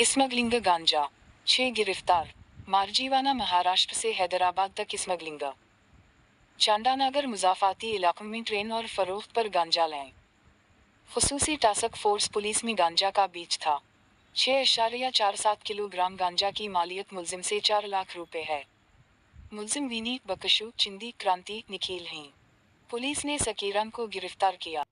Smuggling गांजा 6 गिरफ्तार। मारजीवाना महाराष्ट्र से हैदराबाद तक स्मगलिंग। चांडानागर मुजाफाती इलाकों में ट्रेन और फरोख्त पर गांजा लाएं। खुसूसी टास्क फोर्स पुलिस में गांजा का बीच था। 6.47 किलोग्राम गांजा की मालियत मुलजिम से 4 लाख रुपए है। मुलजिम विनीत बकशु, चिंदी, क्रांति, निखिल हैं। पुलिस ने सकीरन को गिरफ्तार किया।